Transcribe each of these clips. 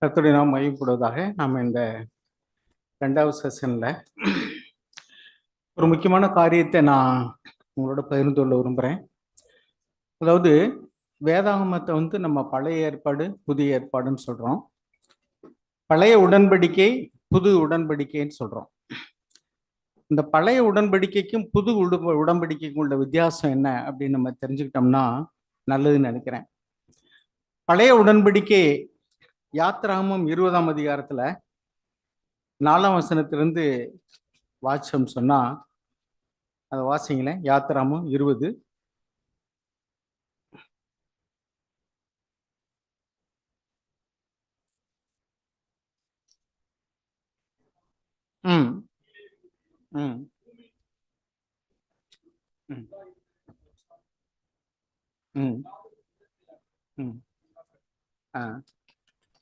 கர்த்தருடைய நாம் மையப்படுவதாக நாம் இந்த 2வது செஷன்ல ஒரு முக்கியமான காரியத்தை நான் உங்களோட பகிர்ந்து கொள்ள விரும்புகிறேன். அதாவது வேதாகமத்தை நம்ம பழைய ஏற்பாடு புதிய ஏற்பாடுன்னு சொல்கிறோம். பழைய உடன்படிக்கை புது உடன்படிக்கைன்னு சொல்கிறோம். இந்த பழைய உடன்படிக்கைக்கும் புது உடன்படிக்கைக்கும் உள்ள வித்தியாசம் என்ன அப்படின்னு நம்ம தெரிஞ்சுக்கிட்டோம்னா நல்லதுன்னு நினைக்கிறேன். பழைய உடன்படிக்கை யாத்திராகமம் 20ஆம் அதிகாரத்துல 4ஆம் வசனத்திலிருந்து வாட்சம் சொன்னா அதை வாசிங்களேன். யாத்திராகமம் 20. ம் ம் ம் ம் ம் ஆ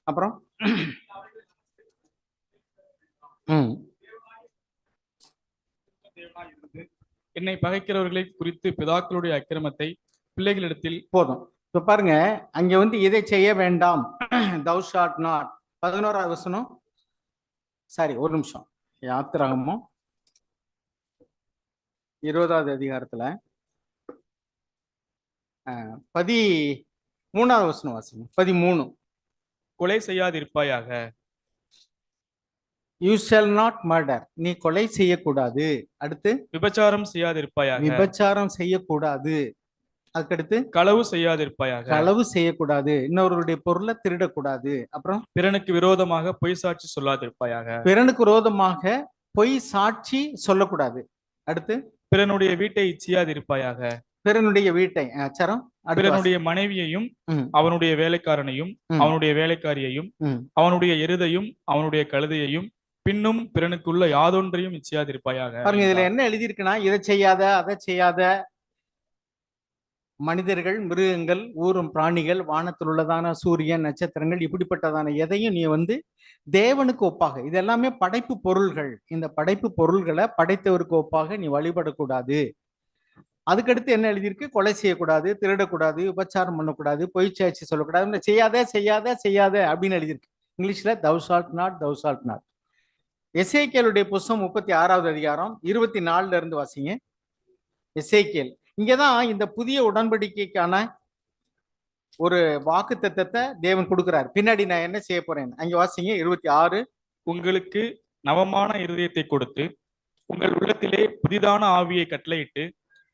அப்புறம் என்னை பகைக்கிறவர்களை குறித்து பிதாக்களுடைய அக்கிரமத்தை பிள்ளைகளிடத்தில் போதும். இப்ப பாருங்க, அங்க இதை செய்ய வேண்டாம், thou shalt not. 11ஆவது வசனம், சாரி ஒரு நிமிஷம், யாத்திராகமம் 20ஆவது அதிகாரத்துல 13ஆவது வசனம் வாசிங்க. 13. கொலை செய்யாதிருப்பாயாக. யூ ஷால் நாட் மர்டர், நீ கொலை செய்யக்கூடாது. அடுத்து விபச்சாரம் செய்யாதிருப்பாயாக. விபச்சாரம் செய்யக்கூடாது. அதுக்கடுத்து களவு செய்யாதிருப்பாயாக. களவு செய்யக்கூடாது. இன்னொருடைய பொருளை திருடக்கூடாது. அப்புறம் பிறனுக்கு விரோதமாக பொய் சாட்சி சொல்லாதிருப்பாயாக. பிறனுக்கு விரோதமாக பொய் சாட்சி சொல்லக்கூடாது. அடுத்து பிறனுடைய வீட்டை இச்சியாதிருப்பாயாக. பிறனுடைய வீட்டை பிறனுடைய மனைவியையும் அவனுடைய வேலைக்காரனையும் அவனுடைய வேலைக்காரியையும் அவனுடைய எருதையும் அவனுடைய கழுதையையும் பின்னும் பிறனுக்குள்ள யாதொன்றையும் இச்சியாதிருப்பாயாக. பாருங்க, இதுல என்ன எழுதியிருக்குன்னா, இதை செய்யாத அதை செய்யாத, மனிதர்கள் மிருகங்கள் ஊரும் பிராணிகள் வானத்தில் உள்ளதான சூரியன் நட்சத்திரங்கள் இப்படிப்பட்டதான எதையும் நீ தேவனுக்கு ஒப்பாக, இது எல்லாமே படைப்பு பொருள்கள், இந்த படைப்பு பொருள்களை படைத்தவருக்கு ஒப்பாக நீ வழிபடக்கூடாது. அதுக்கடுத்து என்ன எழுதியிருக்கு? கொலை செய்யக்கூடாது, திருடக்கூடாது, உபச்சாரம் பண்ணக்கூடாது, பொய் சாட்சி சொல்லக்கூடாது, செய்யாத செய்யாத செய்யாத அப்படின்னு எழுதியிருக்கு. இங்கிலீஷ்ல thou shalt not, thou shalt not. எசேக்கியேலுடைய புஸ்தகம் 36ஆவது அதிகாரம் 24 இருந்து வாசிங்க. எசேக்கியேல் இங்கதான் இந்த புதிய உடன்படிக்கைக்கான ஒரு வாக்கு தத்தத்தை தேவன் கொடுக்கிறார். பின்னாடி நான் என்ன செய்ய போறேன் அங்க வாசிங்க. 26. உங்களுக்கு நவமான இருதயத்தை கொடுத்து உங்கள் உள்ளத்திலே புதிதான ஆவியை கட்டளையிட்டு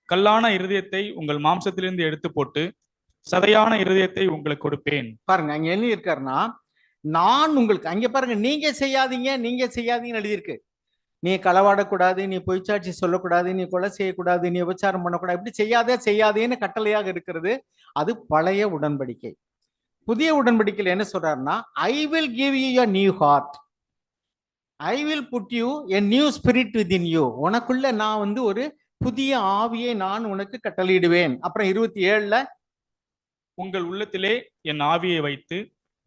கல்லான இருதயத்தை உங்கள் மாம்சத்திலிருந்து எடுத்து போட்டு சதையான இருதயத்தை உங்களுக்கு கொடுப்பேன். பாருங்க, அங்க என்ன இருக்காருன்னா, நான் உங்களுக்கு, அங்க பாருங்க, நீங்க செய்யாதீங்கன்னு எழுதியிருக்கு. நீ களவாடக்கூடாது, நீ பொய்ச்சாட்சி சொல்லக்கூடாது, நீ கொலை செய்யக்கூடாது, நீ விபச்சாரம் பண்ணக்கூடாது, இப்படி செய்யாதேன்னு கட்டளையாக இருக்கிறது. அது பழைய உடன்படிக்கை. புதிய உடன்படிக்கையில் என்ன சொல்றாருன்னா, I will give you a new heart, I will put you a new spirit within you. உனக்குள்ள நான் ஒரு புதிய ஆவியை நான் உனக்கு கட்டளையிடுவேன். அப்புறம் 27ல உங்கள் உள்ளத்திலே என் ஆவியை வைத்து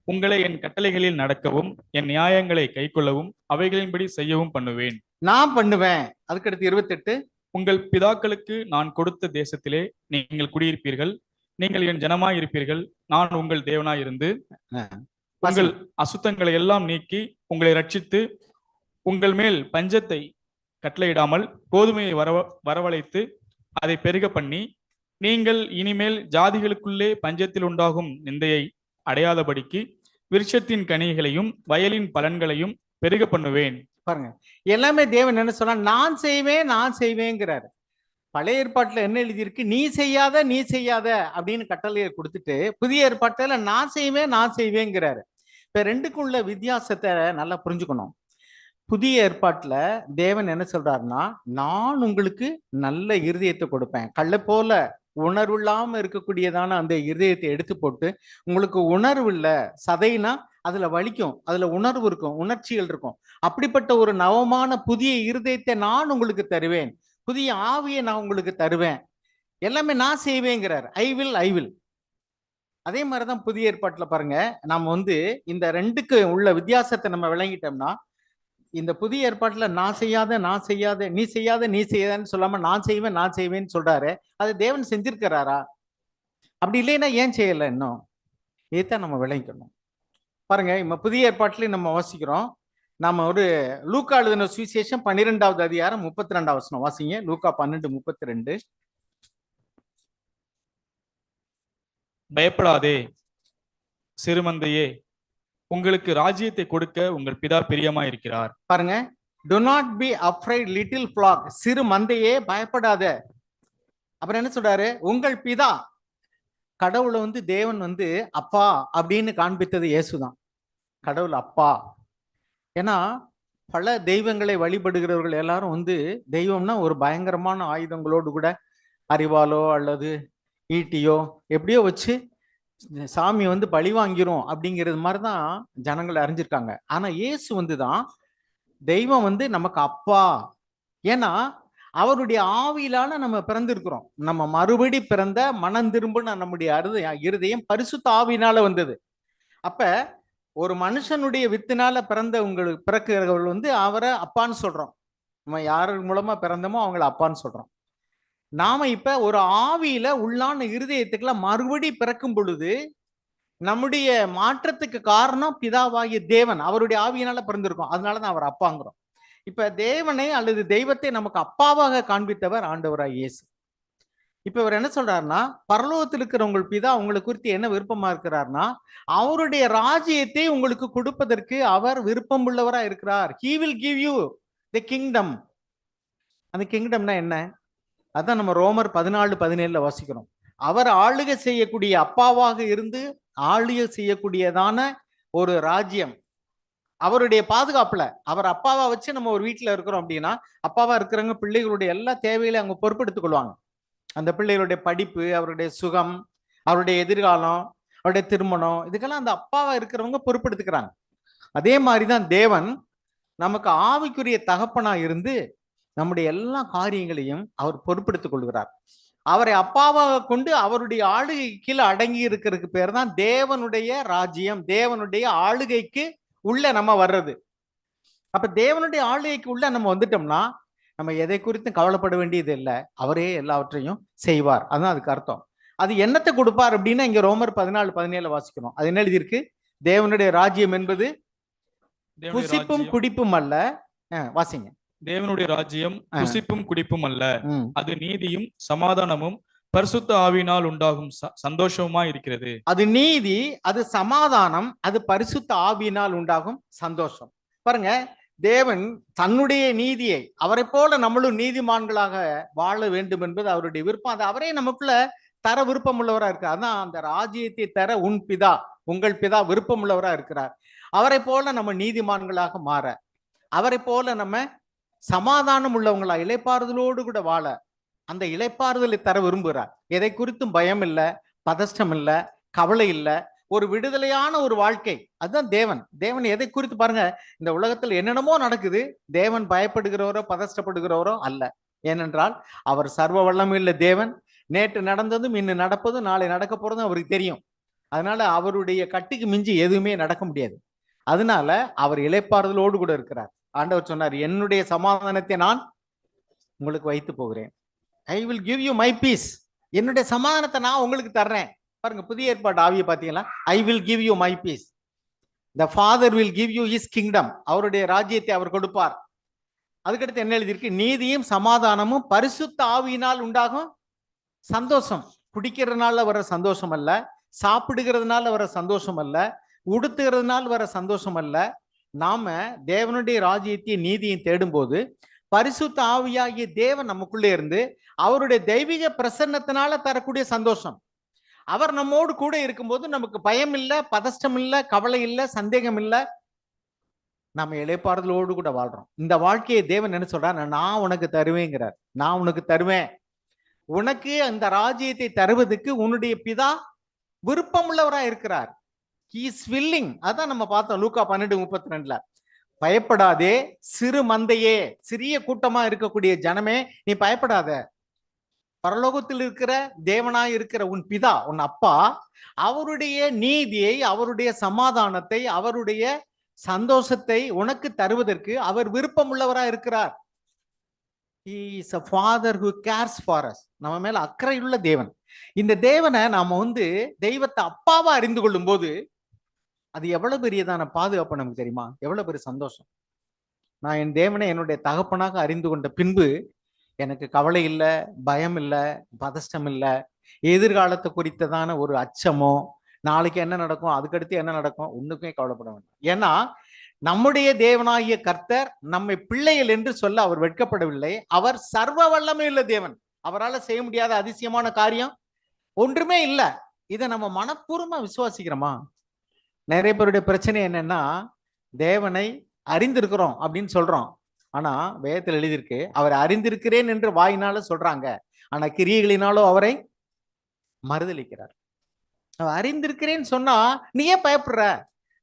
உங்களை என் கட்டளைகளில் நடக்கவும் என் நியாயங்களை கைக்கொள்ளவும் அவைகளின்படி செய்யவும் பண்ணுவேன், நான் பண்ணுவேன். அதுக்கடுத்து 28 உங்கள் பிதாக்களுக்கு நான் கொடுத்த தேசத்திலே நீங்கள் குடியிருப்பீர்கள், நீங்கள் என் ஜனமாய் இருப்பீர்கள், நான் உங்கள் தேவனாய் இருந்து உங்கள் அசுத்தங்களை எல்லாம் நீக்கி உங்களை ரட்சித்து உங்கள் மேல் பஞ்சத்தை கட்டளையிடாமல் கோதுமையை வரவழைத்து அதை பெருக பண்ணி நீங்கள் இனிமேல் ஜாதிகளுக்குள்ளே பஞ்சத்தில் உண்டாகும் நிந்தையை அடையாதபடிக்கு விருட்சத்தின் கனிகளையும் வயலின் பலன்களையும் பெருக பண்ணுவேன். பாருங்க, எல்லாமே தேவன் என்ன சொன்னா, நான் செய்வேங்கிறாரு. பழைய ஏற்பாட்டுல என்ன எழுதியிருக்கு? நீ செய்யாத அப்படின்னு கட்டளையை கொடுத்துட்டு புதிய ஏற்பாட்டுல நான் செய்வேங்கிறாரு. இப்ப ரெண்டுக்கும் உள்ள வித்தியாசத்தை நல்லா புரிஞ்சுக்கணும். புதிய ஏற்பாட்டுல தேவன் என்ன சொல்றாருன்னா, நான் உங்களுக்கு நல்ல இருதயத்தை கொடுப்பேன், கல்லை போல உணர்வு இல்லாம இருக்கக்கூடியதான அந்த இருதயத்தை எடுத்து போட்டு, உங்களுக்கு உணர்வு இல்ல, சதைனா அதுல வலிக்கும், அதுல உணர்வு இருக்கும், உணர்ச்சிகள் இருக்கும், அப்படிப்பட்ட ஒரு நவமான புதிய இருதயத்தை நான் உங்களுக்கு தருவேன், புதிய ஆவியை நான் உங்களுக்கு தருவேன், எல்லாமே நான் செய்வேங்கிறார். I will. அதே மாதிரிதான் புதிய ஏற்பாட்டுல பாருங்க, நாம இந்த ரெண்டுக்கு உள்ள வித்தியாசத்தை நம்ம விளங்கிட்டோம்னா, இந்த புதிய ஏற்பாட்டுல நான் செய்யாத நீ செய்யாதன்னு சொல்லாம நான் செய்வேன்னு சொல்றாரு. அது தேவன் செஞ்சிருக்கிறாரா? அப்படி இல்லைன்னா ஏன் செய்யல? இன்னும் இதைத்தான் நம்ம விளங்கிக்கணும். பாருங்க, புதிய ஏற்பாட்டிலையும் நம்ம வாசிக்கிறோம். நாம ஒரு லூக்கா எழுதின சுவிசேஷம் 12வது அதிகாரம் 32வது வசனம் வாசிங்க. லூக்கா 12:32. பயப்படாதே சிறுமந்தையே, உங்களுக்கு ராஜ்யத்தை கொடுக்க உங்கள் பிதா பிரியமா இருக்கிறார். பாருங்க, do not be afraid little flock, சிறு மந்தையே பயப்படாத. அப்புறம் என்ன சொல்றாரு? உங்கள் பிதா, கடவுளை தேவன் அப்பா அப்படின்னு காண்பித்தது இயேசுதான். கடவுள் அப்பா. ஏன்னா பல தெய்வங்களை வழிபடுகிறவர்கள் எல்லாரும் தெய்வம்னா ஒரு பயங்கரமான ஆயுதங்களோடு கூட, அறிவாலோ அல்லது ஈட்டியோ எப்படியோ வச்சு சாமி பழி வாங்கிரும் அப்படிங்கிறது மாதிரிதான் ஜனங்களை அறிஞ்சிருக்காங்க. ஆனா இயேசு தான் தெய்வம் நமக்கு அப்பா. ஏன்னா அவருடைய ஆவியிலான நம்ம பிறந்திருக்கிறோம். நம்ம மறுபடி பிறந்த மனம் திரும்பின நம்முடைய இருதயம் பரிசுத்த ஆவியினால வந்தது. அப்ப ஒரு மனுஷனுடைய வித்தினால பிறந்த உங்களுக்கு பிறக்கிறவர்கள் அவரை அப்பான்னு சொல்றோம். நம்ம யார் மூலமா பிறந்தமோ அவங்கள அப்பான்னு சொல்றோம். நாம இப்ப ஒரு ஆவியில உள்ளான இருதயத்துக்குள்ள மறுபடி பிறக்கும் பொழுது நம்முடைய மாற்றத்துக்கு காரணம் பிதாவாகிய தேவன். அவருடைய ஆவியினால பிறந்திருக்கோம். அதனாலதான் அவர் அப்பாங்கிறோம். இப்ப தேவனை அல்லது தெய்வத்தை நமக்கு அப்பாவாக காண்பித்தவர் ஆண்டவராய் இயேசு. இப்ப இவர் என்ன சொல்றாருன்னா, பரலோகத்தில் இருக்கிற உங்கள் பிதா உங்களை குறித்து என்ன விருப்பமா இருக்கிறார்னா, அவருடைய ராஜ்யத்தை உங்களுக்கு கொடுப்பதற்கு அவர் விருப்பம் உள்ளவரா இருக்கிறார். He will give you the kingdom. அந்த கிங்டம்னா என்ன? அதான் நம்ம ரோமர் 14:17 வாசிக்கிறோம். அவர் ஆளுகை செய்யக்கூடிய அப்பாவாக இருந்து ஆளுகை செய்யக்கூடியதான ஒரு ராஜ்யம். அவருடைய பாதுகாப்புல அவர் அப்பாவா வச்சு நம்ம ஒரு வீட்டுல இருக்கிறோம் அப்படின்னா, அப்பாவா இருக்கிறவங்க பிள்ளைகளுடைய எல்லா தேவையில அவங்க பொறுப்பெடுத்துக் கொள்வாங்க. அந்த பிள்ளைகளுடைய படிப்பு, அவருடைய சுகம், அவருடைய எதிர்காலம், அவருடைய திருமணம், இதுக்கெல்லாம் அந்த அப்பாவா இருக்கிறவங்க பொறுப்பெடுத்துக்கிறாங்க. அதே மாதிரிதான் தேவன் நமக்கு ஆவிக்குரிய தகப்பனா இருந்து நம்முடைய எல்லா காரியங்களையும் அவர் பொறுப்பெடுத்துக் கொள்கிறார். அவரை அப்பாவாக கொண்டு அவருடைய ஆளுகை கீழே அடங்கி இருக்கிறதுக்கு பேர் தான் தேவனுடைய ராஜ்யம். தேவனுடைய ஆளுகைக்கு உள்ள நம்ம வர்றது. அப்ப தேவனுடைய ஆளுகைக்கு உள்ள நம்ம வந்துட்டோம்னா நம்ம எதை குறித்தும் கவலைப்பட வேண்டியது இல்லை. அவரே எல்லாவற்றையும் செய்வார். அதுதான் அதுக்கு அர்த்தம். அது என்னத்தை கொடுப்பார் அப்படின்னா, இங்க ரோமர் 14:17 வாசிக்கணும். அது என்ன எழுதியிருக்கு? தேவனுடைய ராஜ்யம் என்பது புசிப்பும் குடிப்பும் அல்ல. வாசிங்க. தேவனுடைய ராஜ்யம் புசிப்பும் குடிப்பும் அல்ல, அது நீதியும் சமாதானமும் பரிசுத்த ஆவியினால் உண்டாகும் சந்தோஷமா இருக்கிறது. அது நீதி, அது சமாதானம், அது பரிசுத்த ஆவியினால் உண்டாகும் சந்தோஷம். பாருங்க, தேவன் தன்னுடைய நீதியை, அவரை போல நம்மளும் நீதிமான்களாக வாழ வேண்டும் என்பது அவருடைய விருப்பம். அது அவரே நமக்குள்ள தர விருப்பம் உள்ளவரா இருக்கு. அதான் அந்த ராஜ்யத்தை தர உன் பிதா, உங்கள் பிதா விருப்பம் உள்ளவரா இருக்கிறார். அவரை போல நம்ம நீதிமான்களாக மாற, அவரை போல நம்ம சமாதானம் உள்ளவங்களா இளைப்பாறுதலோடு கூட வாழ அந்த இளைப்பாறுதலை தர விரும்புகிறார். எதை குறித்தும் பயம் இல்லை, பதஷ்டம் இல்லை, கவலை இல்லை, ஒரு விடுதலையான ஒரு வாழ்க்கை. அதுதான் தேவன். தேவன் எதை குறித்து பாருங்க, இந்த உலகத்தில் என்னென்னமோ நடக்குது, தேவன் பயப்படுகிறவரோ பதஷ்டப்படுகிறவரோ அல்ல. ஏனென்றால் அவர் சர்வ வல்லமையுள்ள தேவன். நேற்று நடந்ததும் இன்னும் நடப்பதும் நாளை நடக்க போறதும் அவருக்கு தெரியும். அதனால அவருடைய கட்டுக்கு மிஞ்சி எதுவுமே நடக்க முடியாது. அதனால அவர் இளைப்பாறுதலோடு கூட இருக்கிறார். ஆண்டவர் சொன்னார், என்னுடைய சமாதானத்தை நான் உங்களுக்கு வைத்து போகிறேன். I will give you my peace. என்னுடைய சமாதானத்தை நான் உங்களுக்கு தர்றேன். பாருங்க, புதிய ஏற்பாடு ஆவியை பார்த்தீங்களா? I will give you my peace. The father will give you his kingdom. அவருடைய ராஜ்யத்தை அவர் கொடுப்பார். அதுக்கடுத்து என்ன எழுதியிருக்கு? நீதியும் சமாதானமும் பரிசுத்த ஆவியினால் உண்டாகும் சந்தோஷம். குடிக்கிறதுனால வர சந்தோஷம் அல்ல, சாப்பிடுகிறதுனால வர சந்தோஷம் அல்ல, உடுத்துகிறதுனால வர சந்தோஷம் அல்ல. நாம தேவனுடைய ராஜ்யத்தையும் நீதியும் தேடும் போது பரிசுத்த ஆவியாகிய தேவன் நமக்குள்ளே இருந்து அவருடைய தெய்வீக பிரசன்னத்தினால தரக்கூடிய சந்தோஷம். அவர் நம்மோடு கூட இருக்கும்போது நமக்கு பயம் இல்லை, பதஷ்டம் இல்லை, கவலை இல்லை, சந்தேகம் இல்லை. நம்ம இளைப்பாறுதலோடு கூட வாழ்றோம். இந்த வாழ்க்கையை தேவன் என்ன சொல்றார்? நான் உனக்கு தருவேங்கிறார். நான் உனக்கு தருவேன். உனக்கு அந்த ராஜ்யத்தை தருவதற்கு உன்னுடைய பிதா விருப்பம் உள்ளவரா இருக்கிறார். He is willing. அதான் நம்ம பார்த்தோம் லூக்கா 12:32. பயப்படாதே சிறு மந்தையே, சிறிய கூட்டமா இருக்கக்கூடிய ஜனமே, நீ பயப்படாத. பரலோகத்தில் இருக்கிற தேவனாய் இருக்கிற உன் பிதா, உன் அப்பா, அவருடைய நீதியை, அவருடைய சமாதானத்தை, அவருடைய சந்தோஷத்தை உனக்கு தருவதற்கு அவர் விருப்பம் உள்ளவரா இருக்கிறார். He is a father who cares for us. நம்ம மேல அக்கறையுள்ள தேவன். இந்த தேவனை நாம தெய்வத்தை அப்பாவா அறிந்து கொள்ளும் போது அது எவ்வளவு பெரியதான பாதுகாப்பு நமக்கு தெரியுமா? எவ்வளவு பெரிய சந்தோஷம். நான் என் தேவனை என்னுடைய தகப்பனாக அறிந்து கொண்ட பின்பு எனக்கு கவலை இல்லை, பயம் இல்லை, பதஷ்டம் இல்லை, எதிர்காலத்தை குறித்ததான ஒரு அச்சமோ, நாளைக்கு என்ன நடக்கும், அதுக்கடுத்து என்ன நடக்கும், ஒண்ணுக்குமே கவலைப்பட வேண்டாம். ஏன்னா நம்முடைய தேவனாகிய கர்த்தர் நம்மை பிள்ளைகள் என்று சொல்ல அவர் வெட்கப்படவில்லை. அவர் சர்வ வல்லமையுள்ள தேவன். அவரால் செய்ய முடியாத அதிசயமான காரியம் ஒன்றுமே இல்லை. இதை நம்ம மனப்பூர்வமா விசுவாசிக்கிறோமா? நிறைய பேருடைய பிரச்சனை என்னன்னா, தேவனை அறிந்திருக்கிறோம் அப்படின்னு சொல்றோம். ஆனா வேதத்தில் எழுதியிருக்கு, அவர் அறிந்திருக்கிறேன் என்று வாயினால சொல்றாங்க, ஆனா கிரியைகளினாலும் அவரை மறுதலிக்கிறார். அவர் அறிந்திருக்கிறேன்னு சொன்னா நீ ஏன் பயப்படுற?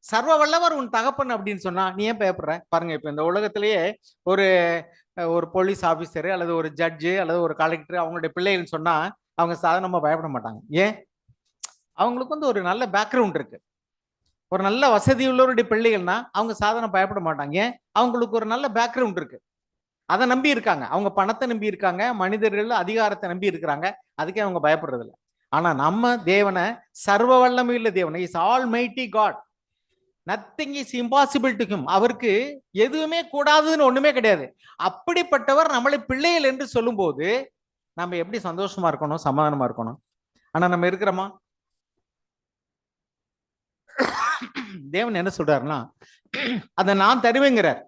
சர்வ வல்லவர் உன் தகப்பன் அப்படின்னு சொன்னா நீ ஏன் பயப்படுற? பாருங்க, இப்ப இந்த உலகத்திலேயே ஒரு ஒரு போலீஸ் ஆபீசரு அல்லது ஒரு ஜட்ஜு அல்லது ஒரு கலெக்டர் அவங்களுடைய பிள்ளைகள் சொன்னா அவங்க சாதாரணமா பயப்பட மாட்டாங்க. ஏன்? அவங்களுக்கு வந்து ஒரு நல்ல பேக்ரவுண்ட் இருக்கு. ஒரு நல்ல வசதி உள்ளவருடைய பிள்ளைகள்னா அவங்க சாதாரண பயப்பட மாட்டாங்க. ஏன்? அவங்களுக்கு ஒரு நல்ல பேக்ரவுண்ட் இருக்கு. அதை நம்பி இருக்காங்க. அவங்க பணத்தை நம்பி இருக்காங்க, மனிதர்கள் அதிகாரத்தை நம்பி இருக்கிறாங்க. அதுக்கே அவங்க பயப்படுறது இல்லை. ஆனா நம்ம தேவனை சர்வ வல்லமையுள்ள தேவனை, is almighty God, nothing is impossible to him. அவருக்கு எதுவுமே கூடாதுன்னு ஒண்ணுமே கிடையாது. அப்படிப்பட்டவர் நம்மளை பிள்ளைகள் என்று சொல்லும் போது நம்ம எப்படி சந்தோஷமா இருக்கணும், சமாதானமா இருக்கணும். ஆனா நம்ம இருக்கிறோமா? தேவன் என்ன சொல்றாருன்னா, அதை நான் தருவேங்கிறார்.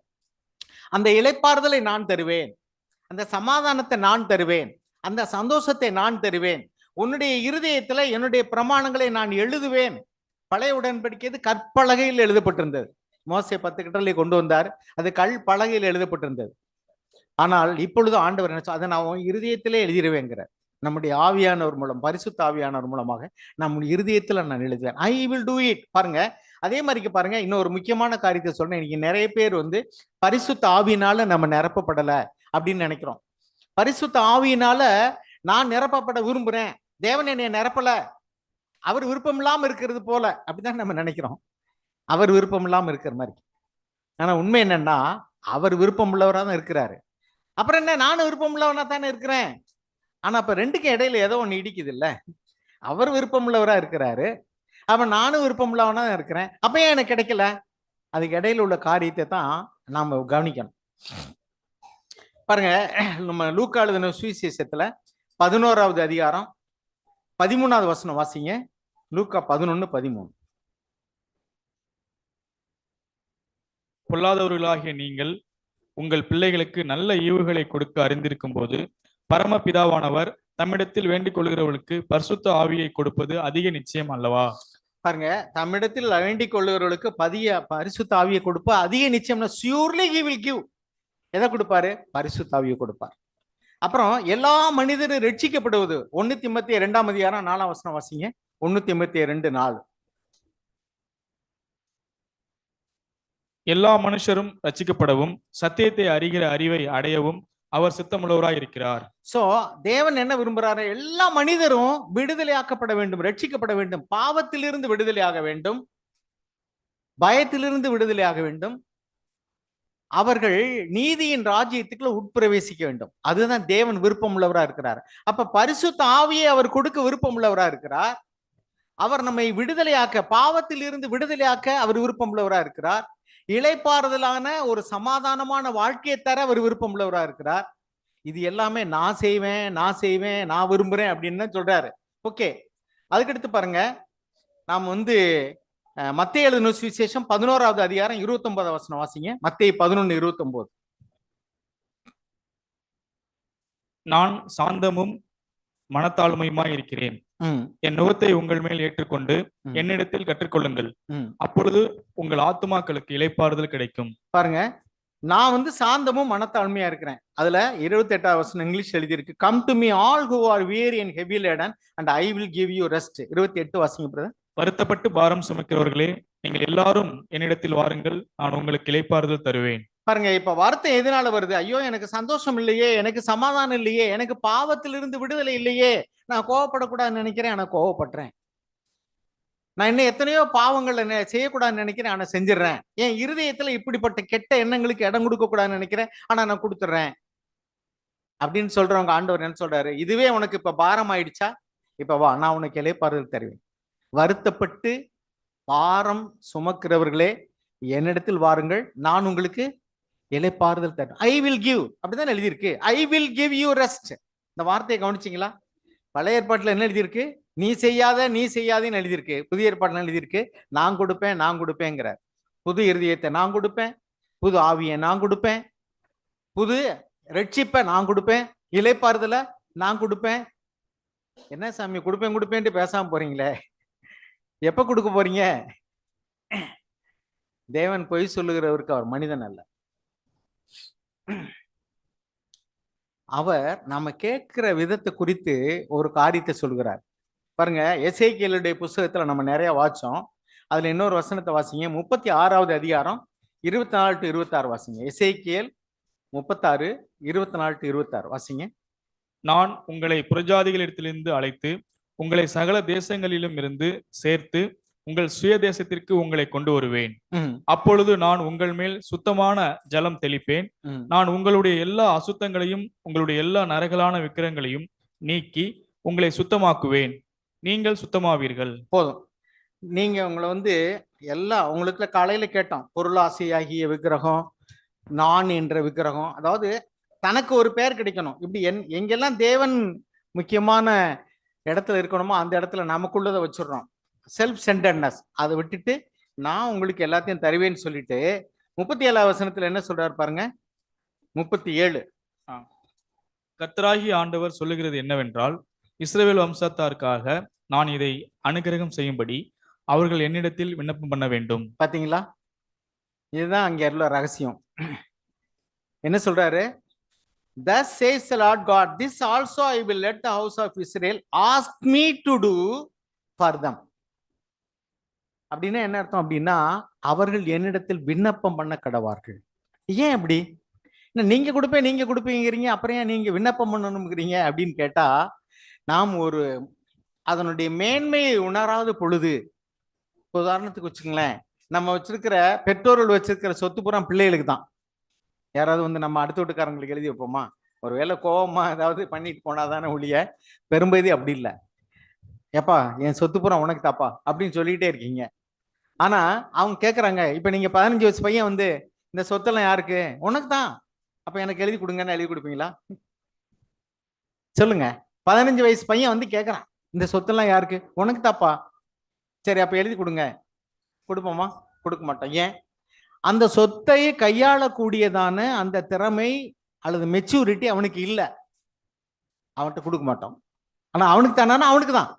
அந்த இளைப்பாறுதலை நான் தருவேன், அந்த சமாதானத்தை நான் தருவேன், அந்த சந்தோஷத்தை நான் தருவேன். உன்னுடைய இருதயத்துல என்னுடைய பிரமாணங்களை நான் எழுதுவேன். பழைய உடன்படிக்கைது கற்பலகையில் எழுதப்பட்டிருந்தது. மோசே 10 கட்டளை கொண்டு வந்தார், அது கல் பலகையில் எழுதப்பட்டிருந்தது. ஆனால் இப்பொழுது ஆண்டவர் என்ன, அதை நான் இருதயத்திலே எழுதிடுவேங்கிறார். நம்முடைய ஆவியானவர் மூலம், பரிசுத்த ஆவியானவர் மூலமாக நம்முடைய இருதயத்துல நான் எழுதுவேன். I will do it. பாருங்க, அதே மாதிரி பாருங்க, இன்னொரு முக்கியமான காரியத்தை சொல்றேன். இன்னைக்கு நிறைய பேர் வந்து பரிசுத்த ஆவியினால நம்ம நிரப்பப்படல அப்படின்னு நினைக்கிறோம். பரிசுத்த ஆவியினால நான் நிரப்பப்பட விரும்புறேன், தேவன் என்னை நிரப்பல, அவர் விருப்பம் இல்லாம இருக்கிறது போல அப்படிதான் நம்ம நினைக்கிறோம். அவர் விருப்பம் இல்லாம இருக்கிற மாதிரி. ஆனா உண்மை என்னன்னா, அவர் விருப்பம் உள்ளவரா தான் இருக்கிறாரு. அப்புறம் என்ன, நானும் விருப்பம் உள்ளவனா தானே இருக்கிறேன். ஆனா அப்ப ரெண்டுக்கும் இடையில ஏதோ ஒண்ணு இடிக்குது இல்ல. அவர் விருப்பம் உள்ளவரா இருக்கிறாரு, அப்ப நானும் விருப்பம் உள்ளவனா தான் இருக்கிறேன். அப்ப ஏன் எனக்கு கிடைக்கல? அதுக்கு இடையில உள்ள காரியத்தை தான் நாம கவனிக்கணும். பாருங்க, நம்ம லூக்கா எழுதின சுவிசேஷத்துல 11வது அதிகாரம் 13வது வசனம் வாசிங்க. லூக்கா 11:13. பொல்லாதவர்களாகிய நீங்கள் உங்கள் பிள்ளைகளுக்கு நல்ல ஈவுகளை கொடுக்க அறிந்திருக்கும் போது பரமபிதாவானவர் தம்மிடத்தில் வேண்டிக் கொள்கிறவர்களுக்கு பரிசுத்த ஆவியை கொடுப்பது அதிக நிச்சயம் அல்லவா? பாருங்க, தம்மிடத்தில் வேண்டிக் கொள்ளுகிறவர்களுக்கு பரிசுத்த ஆவியை கொடுப்பா அதிக நிச்சயம்னா, surely he will give. எதை கொடுப்பாரு? பரிசுத்த ஆவியை கொடுப்பார். அப்புறம் எல்லா மனிதரும் ரட்சிக்கப்படுவது 1 தீமோத்தேயு 2ஆம் அதிகாரம் 4ஆம் வசனம் வாசிங்க. 1 தீமோத்தேயு 2:4. எல்லா மனுஷரும் ரட்சிக்கப்படவும் சத்தியத்தை அறிகிற அறிவை அடையவும் அவர் சித்தமுள்ளவராய் இருக்கிறார். சோ தேவன் என்ன விரும்புறாரு? எல்லா மனிதரும் விடுதலையாக்கப்பட வேண்டும், ரட்சிக்கப்பட வேண்டும், பாவத்திலிருந்து விடுதலையாக வேண்டும், பயத்திலிருந்து விடுதலையாக வேண்டும், அவர்கள் நீதியின் ராஜ்யத்துக்குள்ள உட்பிரவேசிக்க வேண்டும். அதுதான் தேவன் விருப்பம் உள்ளவரா இருக்கிறார். அப்ப பரிசுத்த ஆவியை அவர் கொடுக்க விருப்பம் உள்ளவரா இருக்கிறார். அவர் நம்மை விடுதலையாக்க, பாவத்தில் இருந்து விடுதலையாக்க அவர் விருப்பம் உள்ளவரா இருக்கிறார். இளைப்பாறுதலான ஒரு சமாதானமான வாழ்க்கையை தர அவர் விருப்பம் உள்ளவரா இருக்கிறார். இது எல்லாமே நான் செய்வேன், நான் செய்வேன், நான் விரும்புறேன் அப்படின்னு சொல்றாரு. ஓகே, அதுக்கடுத்து பாருங்க, நாம் வந்து மத்தேயு எழுதின சுவிசேஷம் 11வது அதிகாரம் 29வது வசனம் வாசிங்க. மத்தேயு 11:29. நான் சாந்தமும் மனத்தாழ்மையுமாய் இருக்கிறேன், என் நுகத்தை உங்கள் மேல் ஏற்றுக்கொண்டு என்னிடத்தில் கற்றுக்கொள்ளுங்கள், அப்பொழுது உங்கள் ஆத்துமாக்களுக்கு இளைப்பாறுதல் கிடைக்கும். பாருங்க, நான் வந்து சாந்தமும் மனத்தாழ்மையா இருக்கிறேன். அதுல 28வது வசனம் இங்கிலீஷ் எழுதியிருக்கு, come to me all who are weary and heavy laden and I will give you rest. 28 வாசிங்க பிரதர். வருத்தப்பட்டு பாரம் சுமக்கிறவர்களே, நீங்கள் எல்லாரும் என்னிடத்தில் வாருங்கள், நான் உங்களுக்கு இளைப்பாறுதல் தருவேன். பாருங்க, இப்ப வார்த்தை எதனால வருது? ஐயோ எனக்கு சந்தோஷம் இல்லையே, எனக்கு சமாதானம் இல்லையே, எனக்கு பாவத்திலிருந்து விடுதலை இல்லையே, நான் கோவப்படக்கூடாதுன்னு நினைக்கிறேன், ஆனா கோவப்படுறேன். நான் இன்னும் எத்தனையோ பாவங்கள் செய்யக்கூடாதுன்னு நினைக்கிறேன், ஆனா செஞ்சிடறேன். என் இருதயத்துல இப்படிப்பட்ட கெட்ட எண்ணங்களுக்கு இடம் கொடுக்க கூடாதுன்னு நினைக்கிறேன், ஆனா நான் கொடுத்துட்றேன் அப்படின்னு சொல்றவங்க ஆண்டவர் என்ன சொல்றாரு? இதுவே உனக்கு இப்ப பாரம் ஆயிடுச்சா? இப்ப வா, நான் உனக்கு இளைப்பாறுதல் தருவேன். வருத்தப்பட்டு பாரம் சுமக்கிறவர்களே என்னிடத்தில் வாருங்கள், நான் உங்களுக்கு இளைப்பாறுதல் தரேன். ஐ வில் கிவ், அப்படிதான் எழுதியிருக்கு. ஐ வில் கிவ் யூ ரெஸ்ட். இந்த வார்த்தையை கவனிச்சிங்களா? பழைய ஏற்பாட்டுல என்ன எழுதியிருக்கு? நீ செய்யாத நீ செய்யாதேன்னு எழுதியிருக்கு. புதிய ஏற்பாட்டுல எழுதியிருக்கு நான் கொடுப்பேன் நான் கொடுப்பேங்கிறார். புது இருதயத்தை நான் கொடுப்பேன், புது ஆவியை நான் கொடுப்பேன், புது ரட்சிப்பை நான் கொடுப்பேன், இளைப்பாறுதலை நான் கொடுப்பேன். என்ன சாமி கொடுப்பேன் கொடுப்பேன்ட்டு பேசாம போறீங்களே, எப்ப கொடுக்க போறீங்க? தேவன் பொய் சொல்லுகிறவருக்கு அவர் மனிதன் அல்ல. அவர் நாம கேட்கிற விதத்தை குறித்து ஒரு காரியத்தை சொல்கிறார். பாருங்க, எசேக்கியேலுடைய புஸ்தகத்துல நம்ம நிறைய வாச்சோம். அதுல இன்னொரு வசனத்தை வாசிங்க. 36வது அதிகாரம் 24 to 26 வாசிங்க. எசேக்கியேல் 36 24 to 26 வாசிங்க. நான் உங்களை புறஜாதிகளிடத்திலிருந்து அழைத்து உங்களை சகல தேசங்களிலும் இருந்து சேர்த்து உங்கள் சுய தேசத்திற்கு உங்களை கொண்டு வருவேன். அப்பொழுது நான் உங்கள் மேல் சுத்தமான ஜலம் தெளிப்பேன். நான் உங்களுடைய எல்லா அசுத்தங்களையும் உங்களுடைய எல்லா நரகலான விக்கிரங்களையும் நீக்கி உங்களை சுத்தமாக்குவேன். நீங்கள் சுத்தமாவீர்கள். போதும். நீங்க உங்களை எல்லா உங்களுக்கு காலையில கேட்டோம், பொருளாசையாகிய விக்கிரகம், நான் என்ற விக்கிரகம், அதாவது தனக்கு ஒரு பெயர் கிடைக்கணும். இப்படி எங்கெல்லாம் தேவன் முக்கியமான இடத்துல இருக்கணுமோ அந்த இடத்துல நமக்குள்ளதை வச்சிடறோம். செல்ஃப் சென்டர்னஸ் அதை விட்டுட்டு நான் உங்களுக்கு எல்லாத்தையும் தருவேன்னு சொல்லிட்டு 37வது வசனத்துல என்ன சொல்றாரு பாருங்க. 37 கர்த்தராகிய ஆண்டவர் சொல்லுகிறது என்னவென்றால், இஸ்ரவேல் வம்சத்தாருக்காக நான் இதை அனுக்கிரகம் செய்யும்படி அவர்கள் என்னிடத்தில் விண்ணப்பம் பண்ண வேண்டும். பாத்தீங்களா? இதுதான் அங்க உள்ள ரகசியம். என்ன சொல்றாரு? Thus says the Lord God, this also I will let the house of Israel ask me to do for them. அப்படின்னா என்ன அர்த்தம்? அப்படின்னா அவர்கள் என்னிடத்தில் விண்ணப்பம் பண்ண கடவார்கள். ஏன் அப்படி? நீங்க கொடுப்பேன் நீங்க கொடுப்பீங்கிறீங்க, அப்புறம் ஏன் நீங்க விண்ணப்பம் பண்ணணும்ங்கிறீங்க அப்படின்னு கேட்டா, நாம் அதனுடைய மேன்மையை உணராத பொழுது, உதாரணத்துக்கு வச்சுங்களேன், நம்ம வச்சிருக்கிற பெற்றோர்கள் வச்சிருக்கிற சொத்து பூரா பிள்ளைகளுக்கு தான். யாராவது நம்ம அடுத்த வீட்டுக்காரங்களுக்கு எழுதி வைப்போமா? ஒருவேளை கோபமா ஏதாவது பண்ணிட்டு போனாதானே ஒழிய, பெரும்பகுதி அப்படி இல்லை. ஏப்பா என் சொத்து பூரா உனக்கு தாப்பா அப்படின்னு சொல்லிக்கிட்டே இருக்கீங்க. ஆனா அவங்க கேட்கறாங்க, இப்ப நீங்க 15 வயசு பையன் இந்த சொத்தெல்லாம் யாருக்கு? உனக்கு தான். அப்ப எனக்கு எழுதி கொடுங்கன்னு எழுதி கொடுப்பீங்களா? சொல்லுங்க. 15 வயசு பையன் கேட்கறான், இந்த சொத்தெல்லாம் யாருக்கு? உனக்கு தாப்பா. சரி அப்ப எழுதி கொடுங்க. கொடுப்போமா? கொடுக்க மாட்டோம். ஏன்? அந்த சொத்தை கையாளக்கூடியதான அந்த திறமை அல்லது மெச்சூரிட்டி அவனுக்கு இல்லை, அவன்கிட்ட கொடுக்க மாட்டோம். ஆனா அவனுக்கு தானா? அவனுக்கு தான்.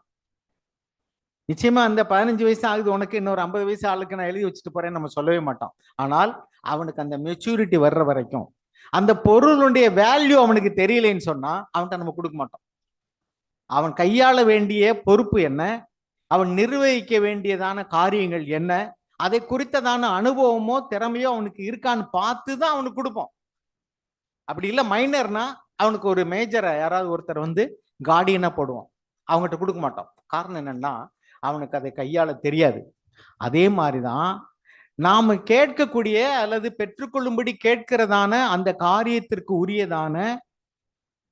நிச்சயமா அந்த 15 வயசு ஆகுது உனக்கு, இன்னொரு 50 வயசு ஆளுக்கு நான் எழுதி வச்சுட்டு போறேன்னு நம்ம சொல்லவே மாட்டோம். ஆனால் அவனுக்கு அந்த மெச்சூரிட்டி வர்ற வரைக்கும், அந்த பொருளுடைய வேல்யூ அவனுக்கு தெரியலைன்னு சொன்னா அவன்கிட்ட நம்ம கொடுக்க மாட்டோம். அவன் கையாள வேண்டிய பொறுப்பு என்ன, அவன் நிர்வகிக்க வேண்டியதான காரியங்கள் என்ன, அதை குறித்ததான அனுபவமோ திறமையோ அவனுக்கு இருக்கான்னு பார்த்து தான் அவனுக்கு கொடுப்போம். அப்படி இல்லை மைனர்னா அவனுக்கு ஒரு மேஜரை யாராவது ஒருத்தர் கார்டியனா போடுவோம், அவங்ககிட்ட கொடுக்க மாட்டோம். காரணம் என்னன்னா அவனுக்கு அதை கையாள தெரியாது. அதே மாதிரிதான் நாம கேட்கக்கூடிய அல்லது பெற்றுக்கொள்ளும்படி கேட்கிறதான அந்த காரியத்திற்கு உரியதான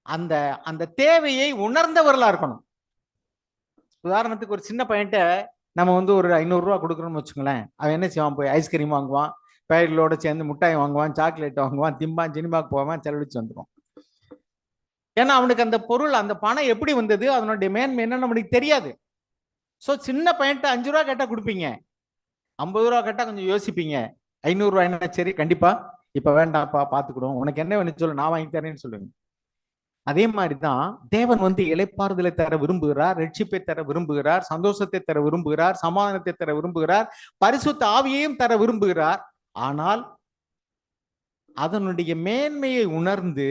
அந்த அந்த தேவையை உணர்ந்தவர்களா இருக்கணும். உதாரணத்துக்கு ஒரு சின்ன பையன்ட்ட நம்ம ஒரு 500 ரூபா கொடுக்குறோம்னு வச்சுங்களேன், அவன் என்ன செய்வான்? போய் ஐஸ்கிரீம் வாங்குவான், பயிர்களோட சேர்ந்து மிட்டாய் வாங்குவான், சாக்லேட் வாங்குவான், திம்பான், சினிமாக்கு போவான், செலவழிச்சு வந்துடுவான். ஏன்னா அவனுக்கு அந்த பொருள், அந்த பணம் எப்படி வந்தது, அதனுடைய மேன்மை என்னன்னு நம்மளுக்கு தெரியாது. ஸோ சின்ன பையன்ட்ட 5 ரூபா கேட்டா கொடுப்பீங்க, 50 ரூபா கேட்டா கொஞ்சம் யோசிப்பீங்க, 500 ரூபாய் என்ன சரி கண்டிப்பா இப்ப வேண்டாம்ப்பா பாத்துக்கிடும், உனக்கு என்ன வேணும் சொல்லு நான் வாங்கி தரேன்னு சொல்லுங்க. அதே மாதிரிதான் தேவன் இளைப்பாறுதலை தர விரும்புகிறார், ரட்சிப்பை தர விரும்புகிறார், சந்தோஷத்தை தர விரும்புகிறார், சமாதானத்தை தர விரும்புகிறார், பரிசுத்த ஆவியையும் தர விரும்புகிறார். ஆனால் அதனுடைய மேன்மையை உணர்ந்து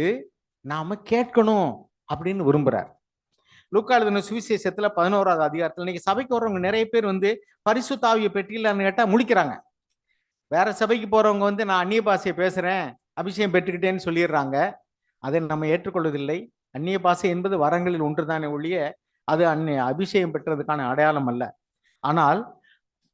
நாம கேட்கணும் அப்படின்னு விரும்புறார். லூக்கா எழுதின சுவிசேஷத்துல 11வது அதிகாரத்துல இன்னைக்கு சபைக்கு வர்றவங்க நிறைய பேர் பரிசுத்த ஆவியை பெற்றிலான்னு கேட்டா முழிக்கிறாங்க. வேற சபைக்கு போறவங்க நான் அந்நிய பாஷையை பேசுறேன், அபிஷேகம் பெற்றுக்கிட்டேன்னு சொல்லிடுறாங்க. அதை நம்ம ஏற்றுக்கொள்வதில்லை. அந்நிய பாஷை என்பது வரங்களில் ஒன்றுதானே ஒழிய அது அபிஷேகம் பெற்றதுக்கான அடையாளம் அல்ல. ஆனால்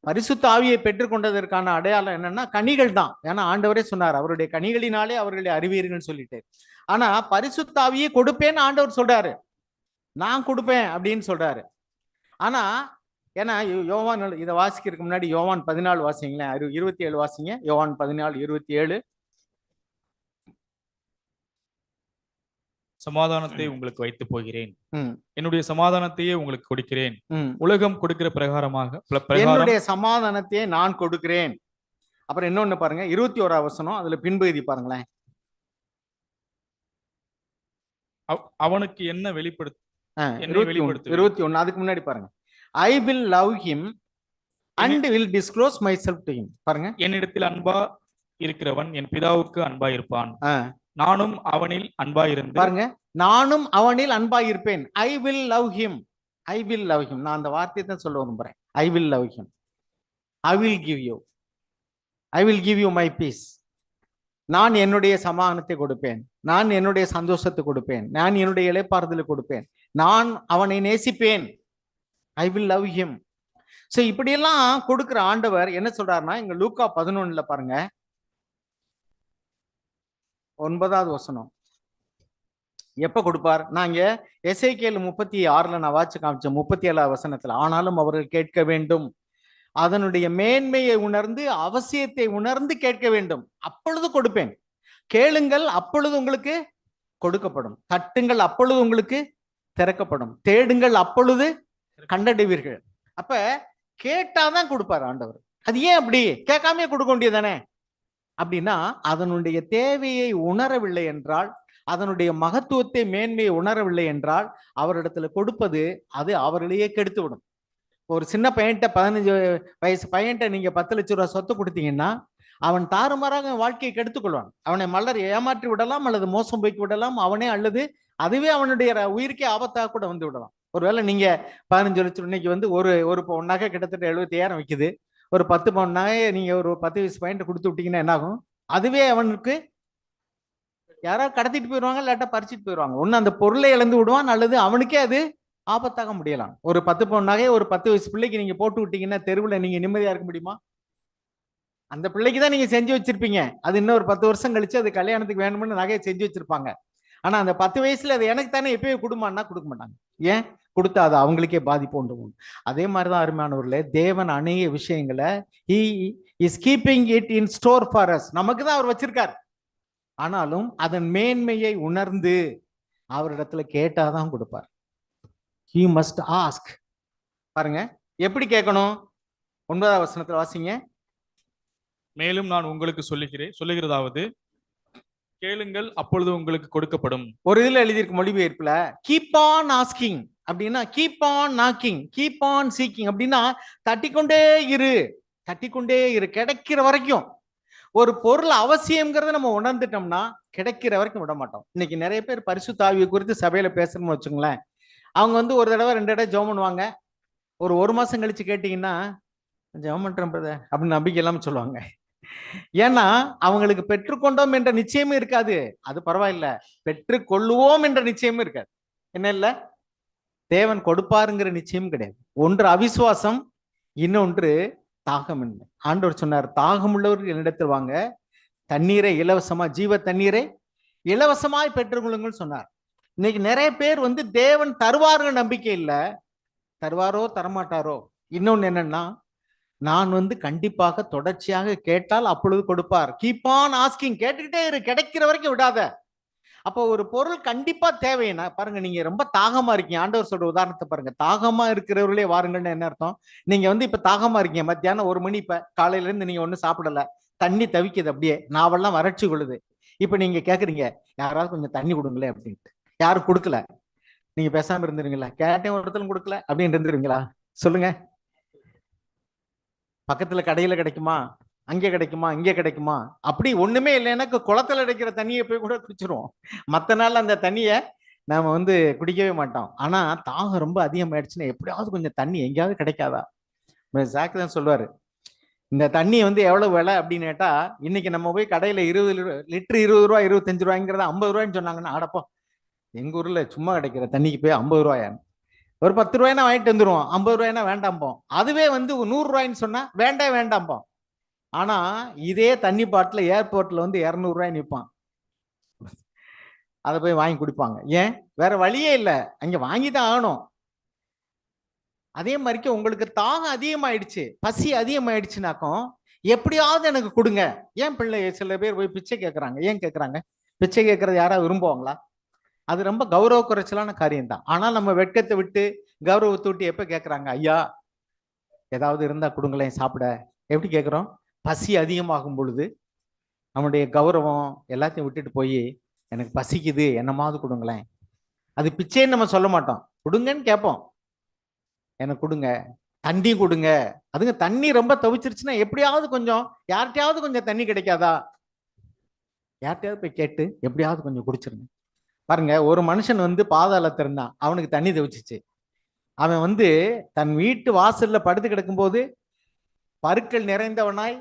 பரிசுத்த ஆவியை பெற்றுக்கொண்டதற்கான அடையாளம் என்னன்னா கனிகள் தான். ஏன்னா ஆண்டவரே சொன்னார், அவருடைய கனிகளினாலே அவர்களை அறிவீர்கள் சொல்லிட்டு. ஆனா பரிசுத்த ஆவியை கொடுப்பேன்னு ஆண்டவர் சொல்றாரு, நான் கொடுப்பேன் அப்படின்னு சொல்றாரு. ஆனா ஏன்னா யோவான் இதை வாசிக்கிறதுக்கு முன்னாடி யோவான் 14 வாசிங்களேன், 27 வாசிங்க. யோவான் 14:27. சமாதானத்தை உங்களுக்கு வைத்து போகிறேன், ம், என்னுடைய சமாதானத்தையே உங்களுக்கு கொடுக்கிறேன். ம். உலகம் கொடுக்கிற பிரகாரம் என்னுடைய சமாதானத்தையே நான் கொடுக்கிறேன். அப்புறம் இன்னொன்னு பாருங்க, 21 வசனம், அதுல பின்பகுதி பாருங்களேன். அவனுக்கு என்ன என்னை 21 வெளிப்படுத்து. 21 அதுக்கு முன்னாடி பாருங்க. ஐ will love him and will disclose my self to him. பாருங்க, என்னிடத்தில் அன்பா இருக்கிறவன் என் பிதாவுக்கு அன்பா இருப்பான், ஆ, நானும் அவனில் அன்பா இருந்து. பாருங்க, நானும் அவனில் அன்பாய் இருப்பேன். I will love him, I will love him. நான் அந்த வார்த்தையை தான் சொல்ல விரும்புறேன். I will love him, I will give you, I will give you my peace. நான் என்னுடைய சமாதானத்தை கொடுப்பேன், நான் என்னுடைய சந்தோஷத்தை கொடுப்பேன், நான் என்னுடைய இளைப்பாறுதலை கொடுப்பேன், நான் அவனை நேசிப்பேன். I will love him. So இப்படியெல்லாம் கொடுக்கிற ஆண்டவர் என்ன சொல்றாருன்னா, இங்க லூக்கா 11 பாருங்க, 9வது வசனம். எப்ப கொடுப்பார்? நாங்க எசேக்கியேல் 36 நான் வாட்சி காமிச்சேன், 37வது வசனத்துல. ஆனாலும் அவர்கள் கேட்க வேண்டும், அதனுடைய மேன்மையை உணர்ந்து அவசியத்தை உணர்ந்து கேட்க வேண்டும், அப்பொழுது கொடுப்பேன். கேளுங்கள், அப்பொழுது உங்களுக்கு கொடுக்கப்படும். தட்டுங்கள், அப்பொழுது உங்களுக்கு திறக்கப்படும். தேடுங்கள், அப்பொழுது கண்டடைவீர்கள். அப்ப கேட்டாதான் கொடுப்பார் ஆண்டவர். அது ஏன் அப்படி கேட்காம கொடுக்க வேண்டியதானே? அப்படின்னா அதனுடைய தேவையை உணரவில்லை என்றால், அதனுடைய மகத்துவத்தை மேன்மையை உணரவில்லை என்றால், அவரிடத்துல கொடுப்பது அது அவர்களையே கெடுத்து விடும். ஒரு சின்ன பையன்ட்ட 15 வயசு பையன்ட்ட நீங்க 10 லட்சம் ரூபாய் சொத்து கொடுத்தீங்கன்னா, அவன் தாறுமாறாக வாழ்க்கையை கெடுத்துக் கொள்வான். அவனை மல்லர் ஏமாற்றி விடலாம், அல்லது மோசம் போய்க்கு விடலாம் அவனே, அல்லது அதுவே அவனுடைய உயிருக்கே ஆபத்தாக கூட வந்து விடலாம். ஒருவேளை நீங்க 15 லட்சம் இன்னைக்கு வந்து ஒரு பவுன் நகை கிட்டத்தட்ட 75,000 விற்குது. ஒரு 10 பவுன் நகையை நீங்க ஒரு 10 வயசு பையன்ட்ட கொடுத்து விட்டீங்கன்னா என்ன ஆகும்? அதுவே அவனுக்கு யாராவது கடத்திட்டு போயிடுவாங்க, இல்லாட்டா பறிச்சுட்டு போயிடுவாங்க. ஒண்ணு அந்த பொருளை இழந்து விடுவான், அல்லது அவனுக்கே அது ஆபத்தாக முடியலாம். ஒரு 10 பவுன் நகையை ஒரு 10 வயசு பிள்ளைக்கு நீங்க போட்டு விட்டீங்கன்னா தெருவில் நீங்க நிம்மதியா இருக்க முடியுமா? அந்த பிள்ளைக்கு தான் நீங்க செஞ்சு வச்சிருப்பீங்க. அது இன்னும் ஒரு 10 வருஷம் கழிச்சு அது கல்யாணத்துக்கு வேணும்னு நகையை செஞ்சு வச்சிருப்பாங்க. ஆனா அந்த 10 வயசுல அது எனக்கு தானே எப்பயே கொடுமான்னா கொடுக்க மாட்டாங்க. ஏன்? கொடுத்தா அது அவங்களுக்கே பாதிப்பு உண்டு. அதே மாதிரிதான் அருமையானவர்களே, தேவன் அநேக விஷயங்களை he is keeping it in store for us. நமக்கு தான் அவர் வச்சிருக்கார். ஆனாலும் அதன் மேன்மையை உணர்ந்து அவரிடத்துல கேட்டாதான் கொடுப்பார். he must ask. பாருங்க எப்படி கேட்கணும்? 9வது வசனத்துல வாசிங்க. மேலும் நான் உங்களுக்கு சொல்லுகிறதாவது, கேளுங்கள், அப்பொழுது உங்களுக்கு கொடுக்கப்படும். ஒரு இதுல எழுதியிருக்கு மொழிபெயர்ப்புல, கீப் ஆன் ஆஸ்கிங் அப்படின்னா keep on knocking, keep on seeking அப்படின்னா தட்டிக்கொண்டே இரு, தட்டிக்கொண்டே இரு, கிடைக்கிற வரைக்கும். ஒரு பொருள் அவசியம்ங்கிறத நம்ம உணர்ந்துட்டோம்னா கிடைக்கிற வரைக்கும் விட மாட்டோம். இன்னைக்கு நிறைய பேர் பரிசுத்த ஆவியை குறித்து சபையில பேசணும்னு வச்சுங்களேன், அவங்க வந்து ஒரு தடவை 2 தடவை ஜெபம் பண்ணுவாங்க. ஒரு மாசம் கழிச்சு கேட்டீங்கன்னா ஜெபம் பண்றேன் பிரதர் அப்படின்னு நம்பிக்கை இல்லாம சொல்லுவாங்க. ஏன்னா அவங்களுக்கு பெற்றுக்கொண்டோம் என்ற நிச்சயமும் இருக்காது. அது பரவாயில்ல, பெற்றுக்கொள்ளுவோம் என்ற நிச்சயமும் இருக்காது. என்ன இல்ல, தேவன் கொடுப்பாருங்கிற நிச்சயம் கிடையாது. ஒன்று அவிசுவாசம், இன்னொன்று தாகமின்மை. ஆண்டவர் சொன்னார், தாகம் உள்ளவர்கள் என்னிடத்தில் வாங்க, தண்ணீரை இலவசமா, ஜீவ தண்ணீரை இலவசமாய் பெற்றுக்கொள்ளுங்கள் சொன்னார். இன்னைக்கு நிறைய பேர் வந்து தேவன் தருவாருங்க நம்பிக்கை இல்ல, தருவாரோ தரமாட்டாரோ. இன்னொன்னு என்னன்னா, நான் வந்து கண்டிப்பாக தொடர்ச்சியாக கேட்டால் அப்பொழுது கொடுப்பார். கீப் ஆன் ஆஸ்கிங், கேட்டுக்கிட்டே இரு, கிடைக்கிற வரைக்கும் விடாத. அப்போ ஒரு பொருள் கண்டிப்பா தேவைன்னா பாருங்க, நீங்க ரொம்ப தாகமா இருக்கீங்க. ஆண்டவர் சொல்ற உதாரணத்தை பாருங்க, தாகமா இருக்கிறவர்களே வாருங்கள்னு என்ன அர்த்தம்? நீங்க வந்து இப்ப தாகமா இருக்கீங்க, மத்தியானம் 1 மணி, இப்ப காலையில இருந்து நீங்க ஒன்னும் சாப்பிடல, தண்ணி தவிக்குது, அப்படியே நாவெல்லாம் வறட்சி கொள்ளுது. இப்ப நீங்க கேக்குறீங்க, யாராவது கொஞ்சம் தண்ணி கொடுங்களேன் அப்படின்ட்டு. யாரும் கொடுக்கல, நீங்க பேசாம இருந்துருவீங்களா? கேட்டேன் ஒருத்தரும் கொடுக்கல அப்படின்னு இருந்துருவீங்களா? சொல்லுங்க. பக்கத்துல கடையில கிடைக்குமா, அங்கே கிடைக்குமா, இங்கே கிடைக்குமா? அப்படி ஒண்ணுமே இல்லை, எனக்கு குளத்துல கிடைக்கிற தண்ணியை போய் கூட குடிச்சிருவோம். மத்த நாள் அந்த தண்ணியை நாம வந்து குடிக்கவே மாட்டோம். ஆனா தாகம் ரொம்ப அதிகமாயிடுச்சுன்னா எப்படியாவது கொஞ்சம் தண்ணி எங்கேயாவது கிடைக்காதா? சாக்கு தான் சொல்லுவாரு, இந்த தண்ணி வந்து எவ்வளவு விலை அப்படின்னு கேட்டா, இன்னைக்கு நம்ம போய் கடையில 20 லிட்டர் 20 ரூபாய் 25 ரூபாய்ங்கிறத 50 ரூபாய்ன்னு சொன்னாங்கன்னா, ஆடப்போ எங்க ஊர்ல சும்மா கிடைக்கிற தண்ணிக்கு போய் 50 ரூபாயான்னு. ஒரு 10 ரூபாய்னா வாங்கிட்டு வந்துருவோம், 50 ரூபாய்னா வேண்டாம்போம். அதுவே வந்து 100 ரூபாய்ன்னு சொன்னா வேண்டாம்போம். ஆனா இதே தண்ணி பாட்டில் ஏர்போர்ட்ல வந்து 200 ரூபாய் நிற்பான், அதை போய் வாங்கி குடிப்பாங்க. ஏன்? வேற வழியே இல்லை, அங்க வாங்கிதான் ஆகணும். அதே மாதிரிக்கு உங்களுக்கு தாகம் அதிகமாயிடுச்சு, பசி அதிகமாயிடுச்சுனாக்கும் எப்படியாவது எனக்கு கொடுங்க. ஏன் பிள்ளை சில பேர் போய் பிச்சை கேட்கறாங்க? ஏன் கேட்கறாங்க? பிச்சை கேட்கறது யாராவது விரும்புவாங்களா? அது ரொம்ப கௌரவ குறைச்சலான காரியம் தான். ஆனால் நம்ம வெட்கத்தை விட்டு கௌரவத்தை விட்டு எப்ப கேட்கறாங்க? ஐயா ஏதாவது இருந்தா கொடுங்களேன் சாப்பிட. எப்படி கேட்கிறோம்? பசி அதிகமாகும் பொழுது நம்முடைய கௌரவம் எல்லாத்தையும் விட்டுட்டு போய் எனக்கு பசிக்குது என்னமாவது கொடுங்களேன். அது பிச்சைன்னு நம்ம சொல்ல மாட்டோம், கொடுங்கன்னு கேட்போம். எனக்கு கொடுங்க, தண்ணி கொடுங்க. அதுங்க தண்ணி ரொம்ப தவிச்சிருச்சுன்னா எப்படியாவது கொஞ்சம் யார்கிட்டயாவது கொஞ்சம் தண்ணி கிடைக்காதா? யார்கிட்டயாவது போய் கேட்டு எப்படியாவது கொஞ்சம் குடிச்சிருங்க. பாருங்க, ஒரு மனுஷன் வந்து பாதாளத்துல இருந்தான், அவனுக்கு தண்ணி தவிச்சிச்சு. அவன் வந்து தன் வீட்டு வாசல்ல படுத்து கிடக்கும் போது பருக்கள் நிறைந்தவனாய்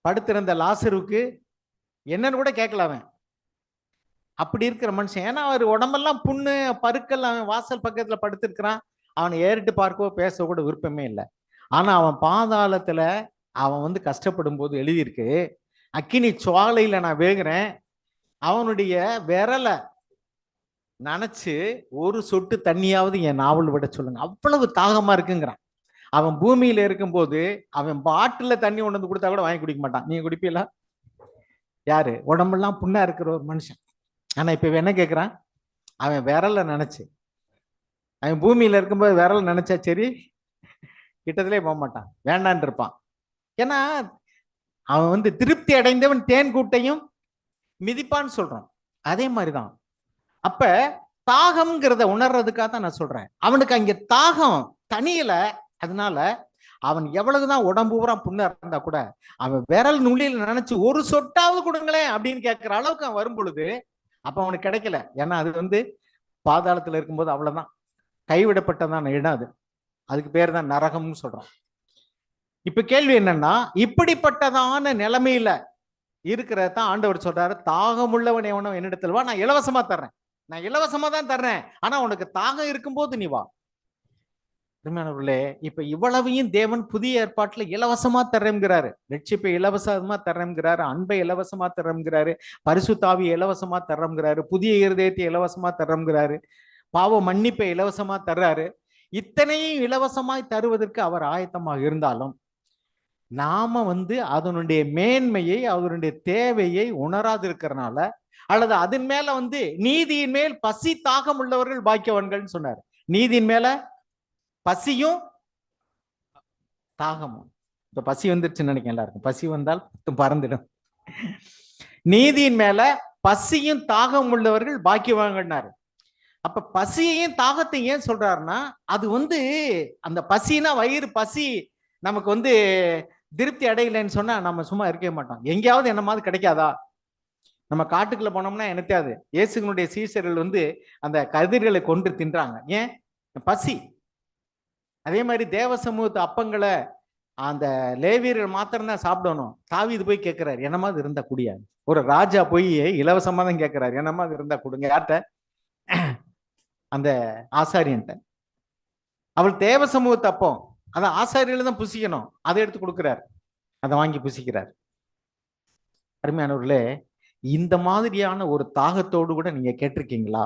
படுத்திருந்த லாசருக்கு என்னன்னு கூட கேட்கல அவன். அப்படி இருக்கிற மனுஷன், ஏன்னா அவர் உடம்பெல்லாம் புண்ணு பருக்கள், அவன் வாசல் பக்கத்துல படுத்திருக்கிறான். அவனை ஏறிட்டு பார்க்கவோ பேச கூட விருப்பமே இல்லை. ஆனா அவன் பாதாளத்துல அவன் வந்து கஷ்டப்படும் போது எழுதியிருக்கு, அக்கினி சுவாலையில நான் வேகுறேன், அவனுடைய விரலை நினைச்சு ஒரு சொட்டு தண்ணியாவது என் நாவல் விட சொல்லுங்க, அவ்வளவு தாகமா இருக்குங்கிறான். அவன் பூமியில இருக்கும்போது அவன் பாட்டில தண்ணி கொண்டு வந்து கொடுத்தா கூட வாங்கி குடிக்க மாட்டான். நீங்க குடிப்பீங்களா? யாரு? உடம்பெல்லாம் புண்ணா இருக்கிற ஒரு மனுஷன். ஆனா இப்ப என்ன கேட்கிறான்? அவன் விரல நினைச்சு, அவன் பூமியில இருக்கும்போது விரல் நினைச்சா சரி கிட்டத்திலே போக மாட்டான், வேண்டான் இருப்பான். ஏன்னா அவன் வந்து திருப்தி அடைந்தவன் தேன் கூட்டையும் மிதிப்பான்னு சொல்றான். அதே மாதிரிதான் அப்ப தாகம்ங்கிறத உணர்றதுக்காக தான் நான் சொல்றேன். அவனுக்கு அங்க தாகம் தனியல. அதனால அவன் எவ்வளவுதான் உடம்பு பூரா புண்ணா இருந்தா கூட அவன் விரல் நுள்ளியில நினைச்சு ஒரு சொட்டாவது கொடுங்களேன் அப்படின்னு கேட்கிற அளவுக்கு அவன் வரும் பொழுது அப்ப அவனுக்கு கிடைக்கல. ஏன்னா அது வந்து பாதாளத்துல இருக்கும்போது அவ்வளவுதான், கைவிடப்பட்டதான் இடம். அது அதுக்கு பேர் தான் நரகம்னு சொல்றோம். இப்ப கேள்வி என்னன்னா, இப்படிப்பட்டதான நிலைமையில இருக்கிறதான் ஆண்டவர் சொல்றாரு, தாகம் உள்ளவன் எவனோ என்னிடத்தில் வா, நான் இலவசமா தர்றேன். நான் இலவசமா தான் தர்றேன், ஆனா உனக்கு தாகம் இருக்கும்போது நீ வா. இப்ப இவ்வளவையும் தேவன் புதிய ஏற்பாட்டுல இலவசமா தர்றேங்கிறாரு. ரட்சிப்பை இலவசமா தர்றேங்கிறாரு, அன்பை இலவசமா தர்றேங்கிறாரு, பரிசுத்தாவி இலவசமா தர்றேங்கிறாரு, புதிய இருதயத்தை இலவசமா தர்றேங்கிறாரு, பாவ மன்னிப்பை இலவசமா தர்றாரு. இத்தனையும் இலவசமாய் தருவதற்கு அவர் ஆயத்தமாக இருந்தாலும் நாம வந்து அதனுடைய மேன்மையை அதனுடைய தேவையை உணராது இருக்கிறனால, அல்லது அதன் மேல வந்து நீதியின் மேல் பசி தாகம் உள்ளவர்கள் பாக்கியவான்கள் சொன்னார். நீதியின் மேல பசியும் தாகமும். இப்ப பசி வந்துருச்சுன்னு நினைக்கிறேன் எல்லாருக்கும். பசி வந்தால் பறந்துடும். நீதியின் மேல பசியும் தாகம் உள்ளவர்கள் பாக்கியவான்கள்னாரு. அப்ப பசியையும் தாகத்தையும் ஏன் சொல்றாருன்னா, அது வந்து அந்த பசினா வயிறு பசி நமக்கு வந்து திருப்தி அடையலைன்னு சொன்னா நம்ம சும்மா இருக்கவே மாட்டோம். எங்கேயாவது என்னமாவது கிடைக்காதா? நம்ம காட்டுக்குள்ள போனோம்னா என்னத்தையாவது, இயேசுனுடைய சீசர்கள் வந்து அந்த கதிர்களை கொண்டு தின்றாங்க. ஏன்? பசி. அதே மாதிரி தேவ சமூகத்து அப்பங்களை அந்த லேவியர்கள் மாத்திரம்தான் சாப்பிடணும். தாவீது போய் கேட்கிறாரு, என்னமாவது இருந்தா குடியாது. ஒரு ராஜா போய் இலவசமா தான் கேட்கிறாரு, என்னமாவது இருந்தா கொடுங்க. யார்கிட்ட? அந்த ஆசாரியன்ட்ட. அவள் தேவ சமூகத்து அப்பம், அதை ஆசாரியில தான் புசிக்கணும், அதை எடுத்து கொடுக்கிறார், அதை வாங்கி புசிக்கிறார். அருமையானவர்களே, இந்த மாதிரியான ஒரு தாகத்தோடு கூட நீங்க கேட்டிருக்கீங்களா?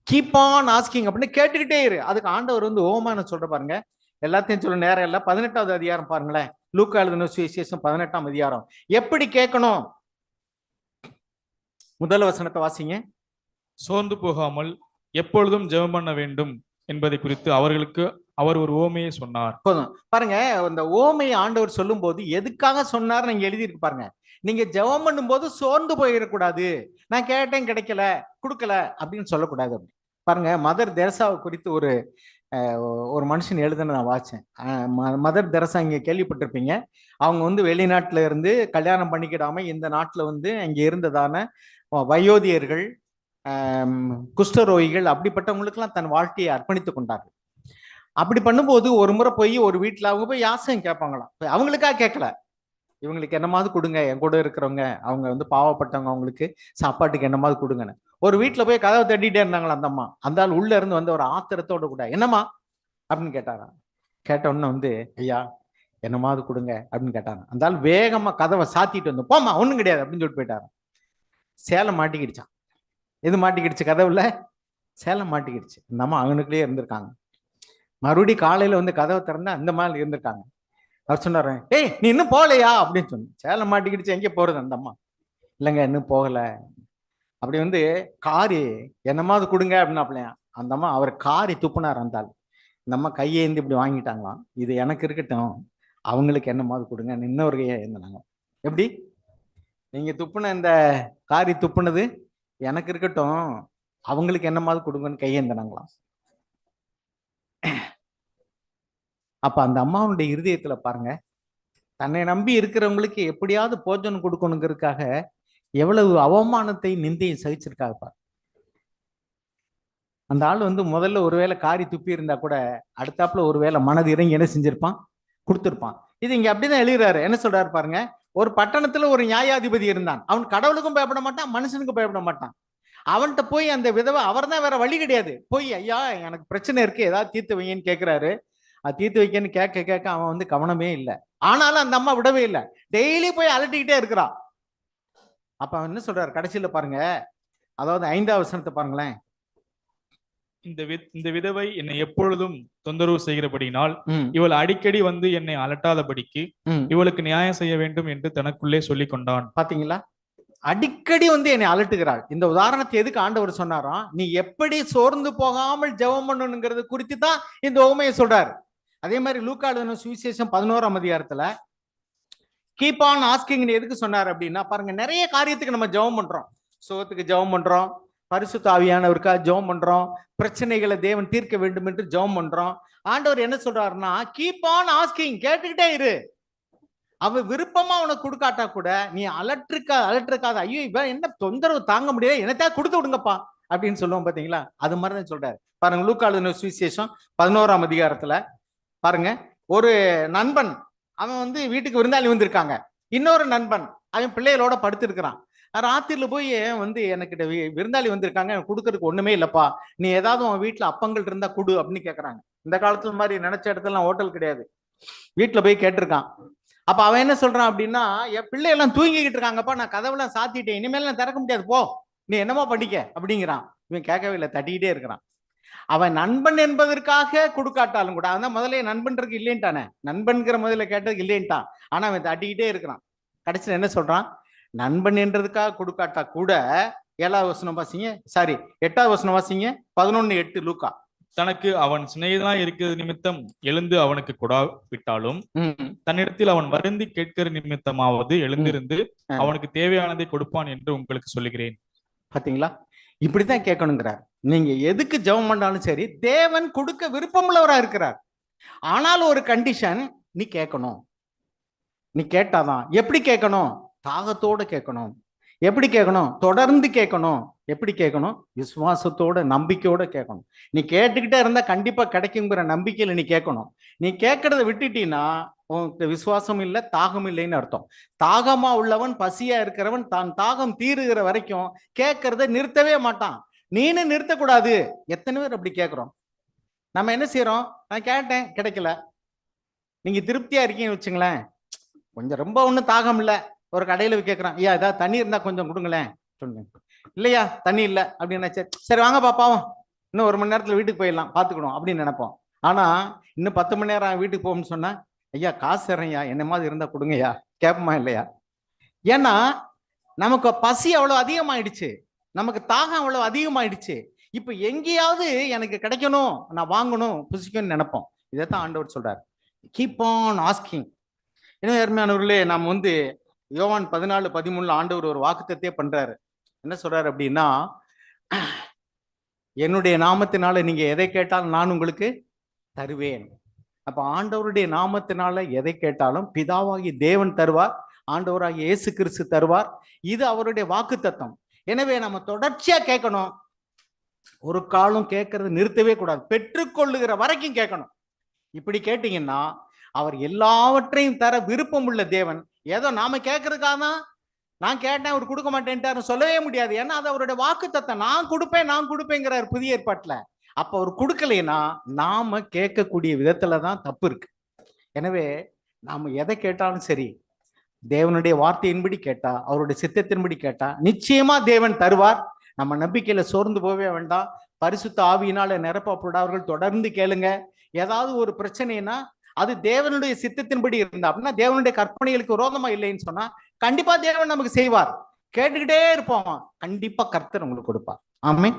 கீப் ஆன் ஆஸ்கிங் அப்படின்னு கேட்டுக்கிட்டே இரு. அதுக்கு ஆண்டவர் வந்து ஓமானம் சொல்ற பாருங்க. எல்லாத்தையும் சொல்ல நேரம் இல்லை. 18வது அதிகாரம் பாருங்களேன், லூக்கா எழுதின சுவிசேஷம் 18ஆம் அதிகாரம். எப்படி கேட்கணும்? முதல் வசனத்தை வாசிங்க. சோர்ந்து போகாமல் எப்பொழுதும் ஜெபம் பண்ண வேண்டும் என்பதை குறித்து அவர்களுக்கு அவர் ஒரு ஓமையை சொன்னார். போதும் பாருங்க, இந்த ஓமையை ஆண்டவர் சொல்லும் போது எதுக்காக சொன்னார் நீங்க எழுதியிருக்கு பாருங்க. நீங்க ஜெபம் பண்ணும் போது சோர்ந்து போயிடக்கூடாது. நான் கேட்டேன் கிடைக்கல கொடுக்கல அப்படின்னு சொல்லக்கூடாது. பாருங்க, மதர் தெரசாவை குறித்து ஒரு மனுஷன் எழுதுன நான் வாச்சேன். மதர் தெரசா இங்க கேள்விப்பட்டிருப்பீங்க. அவங்க வந்து வெளிநாட்டுல இருந்து கல்யாணம் பண்ணிக்கிடாம இந்த நாட்டுல வந்து அங்க இருந்ததான வயோதியர்கள், குஷ்டரோகிகள், அப்படிப்பட்டவங்களுக்கெல்லாம் தன் வாழ்க்கையை அர்ப்பணித்து கொண்டார்கள். அப்படி பண்ணும்போது ஒரு முறை போய் ஒரு வீட்டுல அவங்க போய் யாசகம் கேட்பாங்களாம். அவங்களுக்காக கேட்கல, இவங்களுக்கு என்னமாவது கொடுங்க, என் கூட இருக்கிறவங்க அவங்க வந்து பாவப்பட்டவங்க, அவங்களுக்கு சாப்பாட்டுக்கு என்னமாவது கொடுங்கன்னு. ஒரு வீட்டுல போய் கதவை தட்டிட்டே இருந்தாங்களா அந்த அம்மா. அந்த ஆள் உள்ள இருந்து வந்து ஒரு ஆத்திரத்தோட கூட, என்னம்மா அப்படின்னு கேட்டாராம். கேட்ட உடனே வந்து, ஐயா என்னமாவது கொடுங்க அப்படின்னு கேட்டாங்க. அந்த ஆள் வேகமா கதவை சாத்திட்டு வந்து, போமா ஒண்ணும் கிடையாது அப்படின்னு சொல்லிட்டு போயிட்டாராம். சேலம் மாட்டிக்கிடுச்சான். எது மாட்டிக்கிடுச்சு? கதவுல சேலம் மாட்டிக்கிடுச்சு. இந்த அம்மா அவனுக்குள்ளேயே இருந்திருக்காங்க. மறுபடியும் காலையில வந்து கதவை திறந்தா அந்த மாதிரி இருந்திருக்காங்க. அவர் சொன்னாரு, ஏய் நீ இன்னும் போகலையா அப்படின்னு சொன்ன. சேலை மாட்டிக்கிடுச்சு, எங்கே போறது அந்த அம்மா. இல்லைங்க இன்னும் போகல. அப்படி வந்து காரி என்னமாவது கொடுங்க அப்படின்னாப்லையா. அந்த அம்மா அவர் காரி துப்புனார். அந்த இந்த அம்மா கையேந்தி இப்படி வாங்கிட்டாங்களாம். இது எனக்கு இருக்கட்டும், அவங்களுக்கு என்னமாவது கொடுங்க. இன்னொரு கையை ஏந்தினாங்க. எப்படி நீங்க துப்புன இந்த காரி துப்புனது எனக்கு இருக்கட்டும், அவங்களுக்கு என்னமாவது கொடுங்கன்னு கையேந்தினாங்களாம். அப்ப அந்த அம்மாவுடைய இருதயத்துல பாருங்க, தன்னை நம்பி இருக்கிறவங்களுக்கு எப்படியாவது போஜனம் கொடுக்கணுங்கிறதுக்காக எவ்வளவு அவமானத்தை நிந்தையும் சகிச்சிருக்காங்க பாரு. அந்த ஆள் வந்து முதல்ல ஒருவேளை காரி துப்பி இருந்தா கூட அடுத்தாப்புல ஒருவேளை மனது இறங்கி என்ன செஞ்சிருப்பான், கொடுத்திருப்பான். இது இங்க அப்படிதான் எழுதுறாரு. என்ன சொல்றாரு பாருங்க, ஒரு பட்டணத்துல ஒரு நியாயாதிபதி இருந்தான். அவன் கடவுளுக்கும் பயப்பட மாட்டான், மனுஷனுக்கும் பயப்பட மாட்டான். அவன்கிட்ட போய் அந்த விதவை, அவர் தான் வேற வழி கிடையாது, போய் ஐயா எனக்கு பிரச்சனை இருக்கு ஏதாவது தீர்த்து வைங்கன்னு கேட்கிறாரு. அது தீர்த்து வைக்கன்னு கேட்க கேட்க அவன் வந்து கவனமே இல்லை. ஆனாலும் அந்த அம்மா விடவே இல்லை, டெய்லி போய் அலட்டிக்கிட்டே இருக்கிறான். அப்ப அவன் என்ன சொல்றாரு கடைசியில பாருங்க, அதாவது 5வது வசனத்தை பாருங்களேன். இந்த விதவை என்னை எப்பொழுதும் தொந்தரவு செய்கிறபடினால் இவள் அடிக்கடி வந்து என்னை அலட்டாதபடிக்கு இவளுக்கு நியாயம் செய்ய வேண்டும் என்று தனக்குள்ளே சொல்லிக் கொண்டான். பாத்தீங்களா, அடிக்கடி வந்து என்னை அலட்டுகிறாள். இந்த உதாரணத்தை எதுக்கு ஆண்டவர் சொன்னாராம், நீ எப்படி சோர்ந்து போகாமல் ஜெபம் பண்ணணுங்கிறது குறித்து தான் இந்த உவமையை சொல்றாரு. அதே மாதிரி லூக்கா எழுதின சுவிசேஷம் 11ஆம் அதிகாரத்துல கீப் ஆன் ஆஸ்கிங் எதுக்கு சொன்னார் அப்படின்னா, பாருங்க நிறைய காரியத்துக்கு நம்ம ஜெபம் பண்றோம். சுகத்துக்கு ஜெபம் பண்றோம், பரிசுத்த ஆவியானவருக்கா ஜெபம் பண்றோம், பிரச்சனைகளை தேவன் தீர்க்க வேண்டும் என்று ஜெபம் பண்றோம். ஆண்டவர் என்ன சொல்றாருன்னா, கீப் ஆன் ஆஸ்கிங், கேட்டுக்கிட்டே இரு. அவ விருப்பமா உனக்கு கொடுக்காட்டா கூட நீ அலட்டிருக்காத. ஐயோ இவ என்ன தொந்தரவு தாங்க முடியாது, என்னத்தா கொடுத்து விடுங்கப்பா அப்படின்னு சொல்லுவோம். பாத்தீங்களா, அது மாதிரிதான் சொல்றாரு. பாருங்க லூக்கா எழுதின சுவிசேஷம் 11ஆம் அதிகாரத்துல பாருங்க, ஒரு நண்பன் அவன் வந்து வீட்டுக்கு விருந்தாளி வந்திருக்காங்க. இன்னொரு நண்பன் அவன் பிள்ளைகளோட படுத்திருக்கிறான். ராத்திரில போய் வந்து எனக்கு விருந்தாளி வந்திருக்காங்க, கொடுக்கறதுக்கு ஒண்ணுமே இல்லப்பா, நீ ஏதாவது உன் வீட்டுல அப்பங்கள் இருந்தா கொடு அப்படின்னு கேக்குறாங்க. இந்த காலத்துல மாதிரி நினைச்ச இடத்துல ஹோட்டல் கிடையாது, வீட்டுல போய் கேட்டிருக்கான். அப்ப அவன் என்ன சொல்றான் அப்படின்னா, என் பிள்ளை எல்லாம் தூங்கிக்கிட்டு இருக்காங்கப்பா, நான் கதவுலாம் சாத்திட்டேன், இனிமேல் நான் திறக்க முடியாது, போ நீ என்னமா படிக்க அப்படிங்கிறான். இவன் கேட்கவே இல்லை, தட்டிக்கிட்டே இருக்கிறான். அவன் நண்பன் என்பதற்காக கொடுக்காட்டாலும் கூட, அவன் முதல்ல நண்பன் இருக்கு இல்லைன்ட்டானே, நண்பன்கிற முதல்ல கேட்டதுக்கு இல்லைன்ட்டான். ஆனா அவன் தட்டிக்கிட்டே இருக்கிறான். கடைசியில் என்ன சொல்றான், நண்பன் என்றதுக்காக கொடுக்காட்டா கூட 7வது வசனம் வாசிங்க, சாரி 8வது வசனம் வாசிங்க, 11:8 லூக்கா. தனக்கு அவன் சிநேகிதனாய் இருக்கிறது நிமித்தம் எழுந்து அவனுக்கு கொடாவிட்டாலும் தன்னிடத்தில் அவன் வருந்தி கேட்கிற நிமித்தமாவது எழுந்திருந்து அவனுக்கு தேவையானதை கொடுப்பான் என்று உங்களுக்கு சொல்லுகிறேன். பாத்தீங்களா, இப்படித்தான் கேட்கணுங்கிறார். நீங்க எதுக்கு ஜெபம் பண்ணாலும் சரி, தேவன் கொடுக்க விருப்பம் உள்ளவரா இருக்கிறார். ஆனால் ஒரு கண்டிஷன், நீ கேட்கணும். நீ கேட்டாதான். எப்படி கேட்கணும், தாகத்தோட கேட்கணும். எப்படி கேட்கணும், தொடர்ந்து கேட்கணும். எப்படி கேட்கணும், விசுவாசத்தோட நம்பிக்கையோட கேட்கணும். நீ கேட்டுக்கிட்டே இருந்தா கண்டிப்பா கிடைக்குங்கிற நம்பிக்கையில நீ கேட்கணும். நீ கேட்கறத விட்டுட்டீன்னா உனக்கு விசுவாசம் இல்லை, தாகம் இல்லைன்னு அர்த்தம். தாகமா உள்ளவன், பசியா இருக்கிறவன் தான் தாகம் தீருகிற வரைக்கும் கேட்கறத நிறுத்தவே மாட்டான். நீனு நிறுத்தக்கூடாது. எத்தனை பேர் அப்படி கேட்கிறோம்? நம்ம என்ன செய்யறோம், நான் கேட்டேன் கிடைக்கல. நீங்க திருப்தியா இருக்கீங்கன்னு வச்சுங்களேன், கொஞ்சம் ரொம்ப ஒன்றும் தாகம் இல்லை, ஒரு கடையில கேட்கறான், ஐயா ஏதாவது தண்ணி இருந்தா கொஞ்சம் கொடுங்களேன், சொல்லுங்க. இல்லையா தண்ணி இல்லை அப்படின்னா, சரி வாங்க பாப்பாவும், இன்னும் 1 மணி நேரத்துல வீட்டுக்கு போயிடலாம், பாத்துக்கணும் அப்படின்னு நினைப்போம். ஆனா இன்னும் 10 மணி நேரம் வீட்டுக்கு போகும்னு சொன்னா, ஐயா காசு தரேன்யா, என்ன மாதிரி இருந்தா கொடுங்கய்யா, கேட்போமா இல்லையா? ஏன்னா நமக்கு பசி அவ்வளவு அதிகமாயிடுச்சு, நமக்கு தாகம் அவ்வளவு அதிகமாயிடுச்சு. இப்ப எங்கேயாவது எனக்கு கிடைக்கணும், நான் வாங்கணும், புசிக்கணும்னு நினைப்போம். இதைத்தான் ஆண்டவர் சொல்றாரு, கீப் ஆன் ஆஸ்கிங். இன்னும் அருமையானவர்களே, நாம் வந்து யோவான் 14:13 ஆண்டவர் ஒரு வாக்குத்தத்தே பண்றாரு. என்ன சொல்றாரு அப்படின்னா, என்னுடைய நாமத்தினால நீங்க எதை கேட்டாலும் நான் உங்களுக்கு தருவேன். அப்ப ஆண்டவருடைய நாமத்தினால எதை கேட்டாலும் பிதாவாகி தேவன் தருவார், ஆண்டவராகி இயேசு கிறிஸ்து தருவார். இது அவருடைய வாக்குத்தத்தம். எனவே நம்ம தொடர்ச்சியா கேட்கணும். ஒரு காலம் கேட்கறது நிறுத்தவே கூடாது, பெற்றுக்கொள்ளுகிற வரைக்கும் கேட்கணும். இப்படி கேட்டீங்கன்னா அவர் எல்லாவற்றையும் தர விருப்பம் உள்ள தேவன். ஏதோ நாம கேட்கறதுக்காக தான் நான் கேட்டேன் அவர் கொடுக்க மாட்டேன்ட்டாரு சொல்லவே முடியாது. ஏன்னா அது அவருடைய வாக்குத்தத்தம். நான் கொடுப்பேங்கிறார் புதிய ஏற்பாட்டுல. அப்ப அவர் கொடுக்கலைன்னா நாம கேட்கக்கூடிய விதத்துலதான் தப்பு இருக்கு. எனவே நாம எதை கேட்டாலும் சரி, தேவனுடைய வார்த்தையின்படி கேட்டா, அவருடைய சித்தத்தின்படி கேட்டா நிச்சயமா தேவன் தருவார். நம்ம நம்பிக்கையில சோர்ந்து போகவே வேண்டாம். பரிசுத்த ஆவியினால நிரப்பப்படாதவர்கள் தொடர்ந்து கேளுங்க. ஏதாவது ஒரு பிரச்சனைனா அது தேவனுடைய சித்தத்தின்படி இருந்தா, அப்படின்னா தேவனுடைய கற்பனைகளுக்கு விரோதமா இல்லைன்னு சொன்னா கண்டிப்பா தேவன் நமக்கு செய்வார். கேட்டுக்கிட்டே இருப்போம், கண்டிப்பா கர்த்தர் உங்களுக்கு கொடுப்பார். ஆமென்.